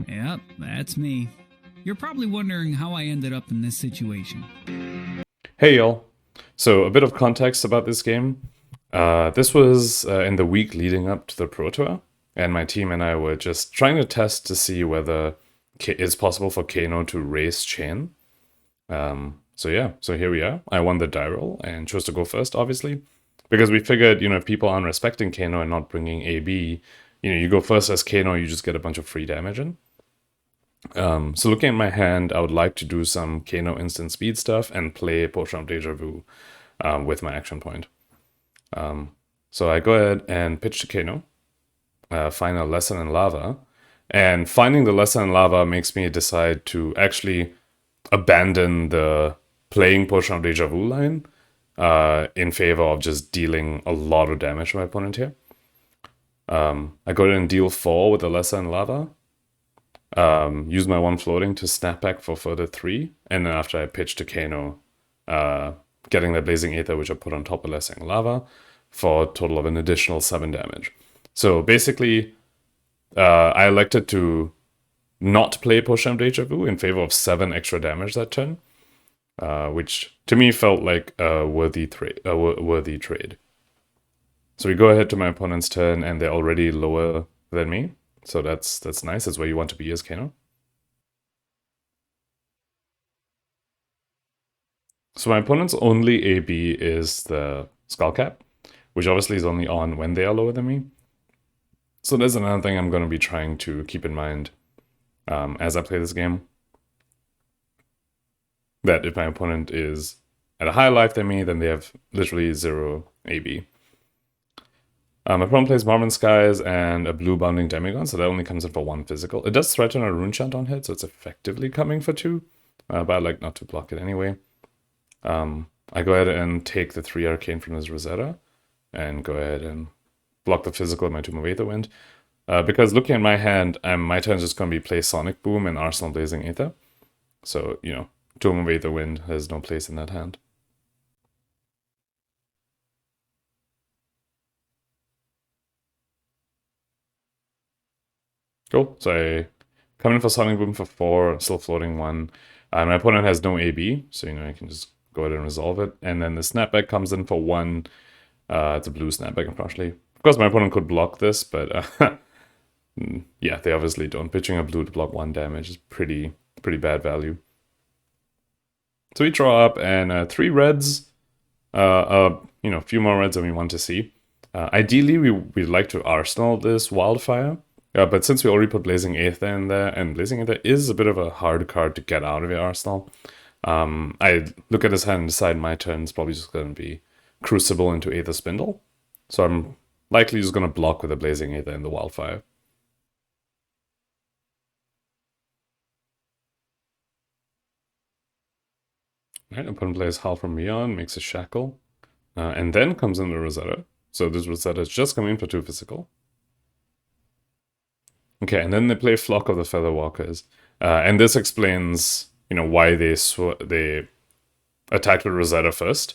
Yep, that's me. You're probably wondering how I ended up in this situation. Hey y'all. So a bit of context about this game. This was in the week leading up to the Pro Tour, and my team and I were just trying to test to see whether it's possible for Kano to race Chane. So here we are. I won the die roll and chose to go first, obviously, because we figured, if people aren't respecting Kano and not bringing AB, you go first as Kano, you just get a bunch of free damage in. So looking at my hand, I would like to do some Kano instant speed stuff and play Potion of Deja Vu with my action point. So I go ahead and pitch to Kano, find a Lesson in Lava, and finding the Lesson in Lava makes me decide to actually abandon the playing Potion of Deja Vu line in favor of just dealing a lot of damage to my opponent here. I go ahead and deal 4 with the Lesson in Lava. Use my 1 floating to snap back for further 3, and then after I pitch to Kano, getting the Blazing Aether, which I put on top of Lesson Lava, for a total of an additional 7 damage. So basically, I elected to not play Potion of Deja Vu in favor of 7 extra damage that turn, which to me felt like a worthy trade. So we go ahead to my opponent's turn, and they're already lower than me. So that's nice. That's where you want to be as Kano. So my opponent's only AB is the Skull Cap, which obviously is only on when they are lower than me. So there's another thing I'm going to be trying to keep in mind as I play this game. That if my opponent is at a higher life than me, then they have literally 0 AB. My opponent plays Marvin Skies and a blue bounding Demigon, so that only comes in for 1 physical. It does threaten a Rune Chant on hit, so it's effectively coming for 2, but I like not to block it anyway. I go ahead and take the 3 Arcane from his Rosetta, and go ahead and block the physical of my Tomb of Aetherwind. Because looking at my hand, my turn is just going to be play Sonic Boom and Arsenal Blazing Aether. So, Tomb of Aetherwind has no place in that hand. Cool. So I come in for Sonic Boom for 4, still floating 1. My opponent has no AB, so I can just go ahead and resolve it. And then the snapback comes in for 1. It's a blue snapback, unfortunately. Of course, my opponent could block this, but yeah, they obviously don't. Pitching a blue to block 1 damage is pretty bad value. So we draw up, and 3 reds, a few more reds than we want to see. Ideally, we'd like to Arsenal this Wildfire. But since we already put Blazing Aether in there, and Blazing Aether is a bit of a hard card to get out of your arsenal, I look at his hand and decide my turn is probably just going to be Crucible into Aether Spindle. So I'm likely just going to block with the Blazing Aether and the Wildfire. Alright, opponent plays Howl from Beyond, makes a Shackle, and then comes in the Rosetta. So this Rosetta is just coming in for 2 physical. Okay, and then they play Flock of the Featherwalkers. And this explains, why they attacked with Rosetta first,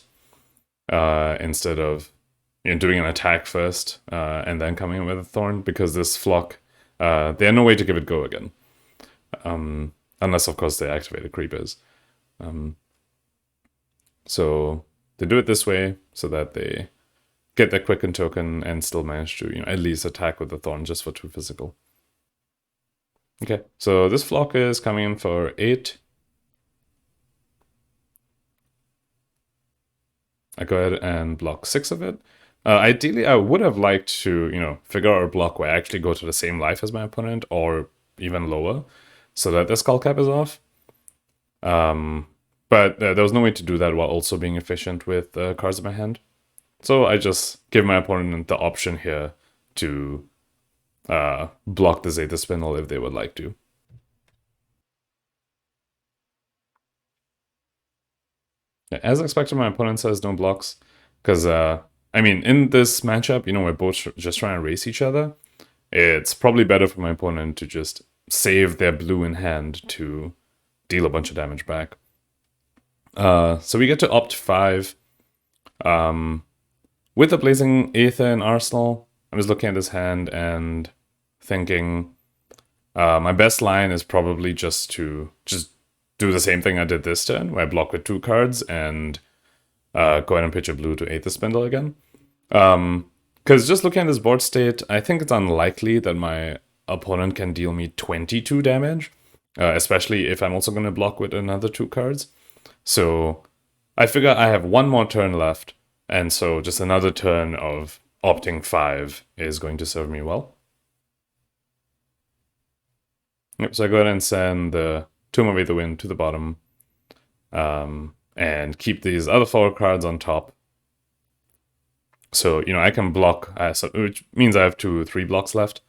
instead of doing an attack first and then coming in with a Thorn, because this Flock, they had no way to give it go again. Unless, of course, they activated Creepers. So they do it this way so that they get their Quicken token and still manage to, at least attack with the Thorn just for 2 physical. Okay, so this Flock is coming in for 8. I go ahead and block 6 of it. Ideally, I would have liked to, figure out a block where I actually go to the same life as my opponent, or even lower, so that the Skull Cap is off. But there was no way to do that while also being efficient with cards in my hand. So I just give my opponent the option here to block the Aether Spindle if they would like to. As expected, my opponent says no blocks, because, in this matchup, we're both just trying to race each other. It's probably better for my opponent to just save their blue in hand to deal a bunch of damage back. So we get to opt 5. With the Blazing Aether in Arsenal, I was looking at this hand and thinking, My best line is probably just to do the same thing I did this turn, where I block with 2 cards and go ahead and pitch a blue to aether spindle again. Because just looking at this board state, I think it's unlikely that my opponent can deal me 22 damage, especially if I'm also going to block with another 2 cards. So I figure I have one more turn left, and so just another turn of opting 5 is going to serve me well. Yep, so I go ahead and send the Tome of Aetherwind to the bottom, and keep these other 4 cards on top. So, I can block, which means I have 3 blocks left.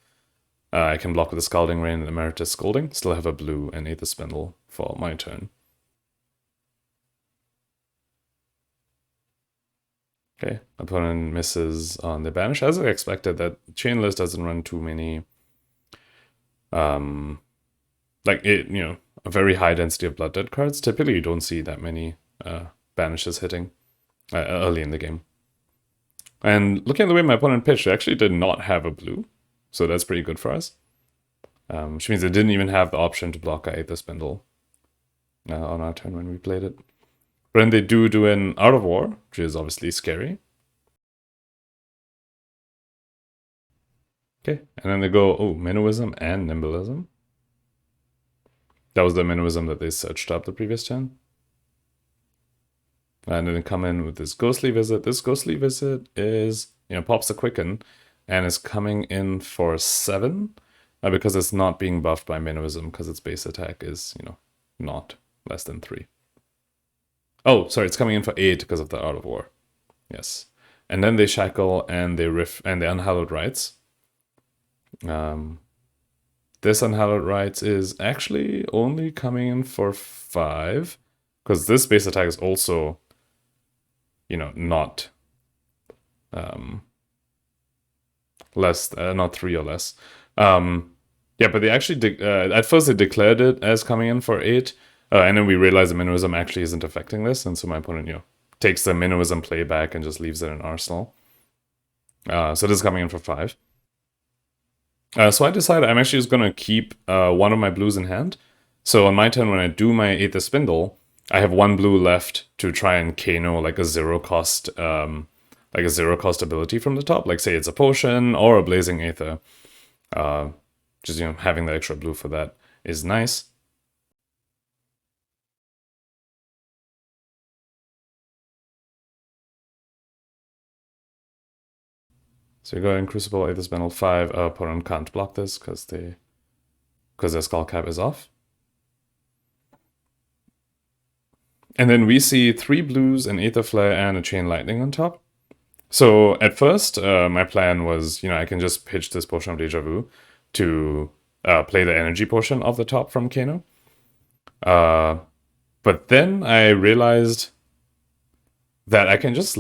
I can block with the Scalding Rain and Emeritus Scolding. Still have a blue and Aether Spindle for my turn. Okay, opponent misses on the banish. As I expected, that chain list doesn't run too many, a very high density of Blood Dead cards. Typically, you don't see that many banishes hitting early in the game. And looking at the way my opponent pitched, they actually did not have a blue, so that's pretty good for us. Which means they didn't even have the option to block our Aether Spindle on our turn when we played it. But then they do an Out of War, which is obviously scary. Okay, and then they go, Minnowism and Nimblism. That was the Minnowism that they searched up the previous turn. And then they come in with this Ghostly Visit. This Ghostly Visit is, pops a Quicken, and is coming in for 7, because it's not being buffed by Minnowism, because its base attack is, not less than 3. Oh, sorry, it's coming in for 8 because of the Out of War. Yes. And then they Shackle and they Riff and the Unhallowed Rites. This Unhallowed Rites is actually only coming in for 5, because this base attack is also, not not 3 or less. Yeah, but they actually at first they declared it as coming in for 8. And then we realize the Minnowism actually isn't affecting this, and so my opponent, takes the Minnowism playback and just leaves it in Arsenal. So this is coming in for 5. So I decided I'm actually just going to keep one of my blues in hand. So on my turn, when I do my Aether Spindle, I have 1 blue left to try and Kano like a 0 cost, ability from the top. Like say it's a potion or a Blazing Aether. Just having the extra blue for that is nice. So you go in Crucible, Aether Spindle 5. Our opponent can't block this because their Skull Cap is off. And then we see 3 blues, an Aether Flare, and a Chain Lightning on top. So at first, my plan was, I can just pitch this Potion of Deja Vu to play the energy portion of the top from Kano. But then I realized that I can just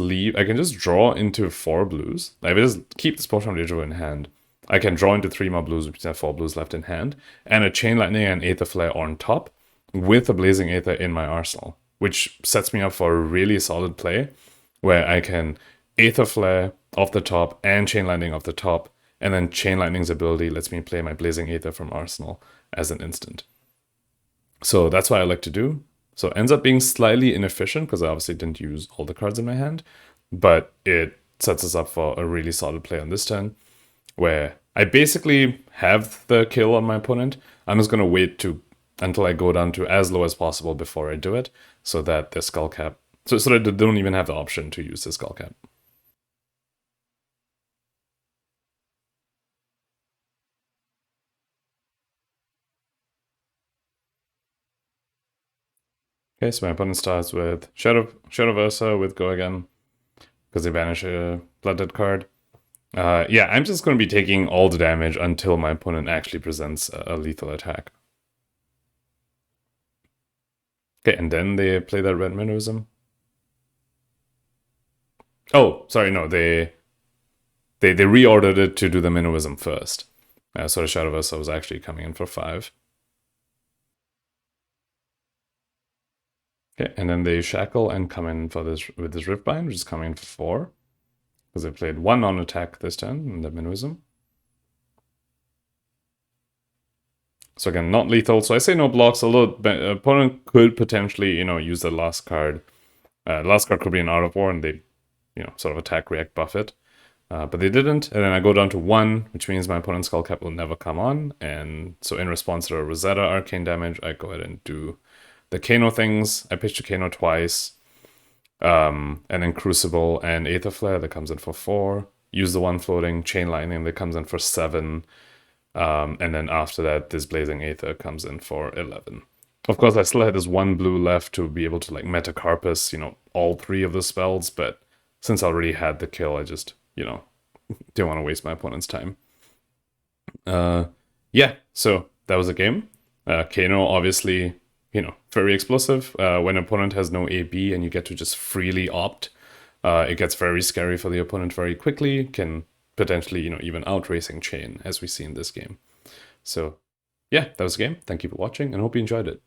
draw into 4 blues. Like, if I just keep this Potion of Deja Vu in hand, I can draw into 3 more blues, which have 4 blues left in hand, and a Chain Lightning and Aether Flare on top, with a Blazing Aether in my arsenal, which sets me up for a really solid play, where I can Aether Flare off the top and Chain Lightning off the top, and then Chain Lightning's ability lets me play my Blazing Aether from arsenal as an instant. So that's what I like to do. So it ends up being slightly inefficient because I obviously didn't use all the cards in my hand, but it sets us up for a really solid play on this turn, where I basically have the kill on my opponent. I'm just going to wait until I go down to as low as possible before I do it, so that the Skull Cap, so that they don't even have the option to use the Skull Cap. Okay, so my opponent starts with Shadowversa with Go Again, because they banish a Blood Dead card. Yeah, I'm just going to be taking all the damage until my opponent actually presents a lethal attack. Okay, and then they play that red Minnowism. Oh, sorry, no, they reordered it to do the Minnowism first. So the Shadowversa was actually coming in for 5. Okay, and then they Shackle and come in for this with this Riftbind, which is coming in for 4. Because they played 1 on attack this turn in the Minnowism. So again, not lethal. So I say no blocks, although the opponent could potentially, use the last card. Last card could be an Art of War, and they, sort of attack, react, buff it. But they didn't, and then I go down to 1, which means my opponent's Skull Cap will never come on, and so in response to a Rosetta arcane damage, I go ahead and do the Kano things. I pitch the Kano twice, and then Crucible and Aether Flare that comes in for 4. Use the 1 floating Chain Lightning that comes in for 7. And then after that, this Blazing Aether comes in for 11. Of course, I still had this 1 blue left to be able to like Metacarpus, all 3 of the spells, but since I already had the kill, I just, didn't want to waste my opponent's time. Yeah, so that was a game. Kano, obviously, very explosive. When an opponent has no AB and you get to just freely opt, it gets very scary for the opponent very quickly, can potentially, even outracing Chane, as we see in this game. So, yeah, that was the game. Thank you for watching, and hope you enjoyed it.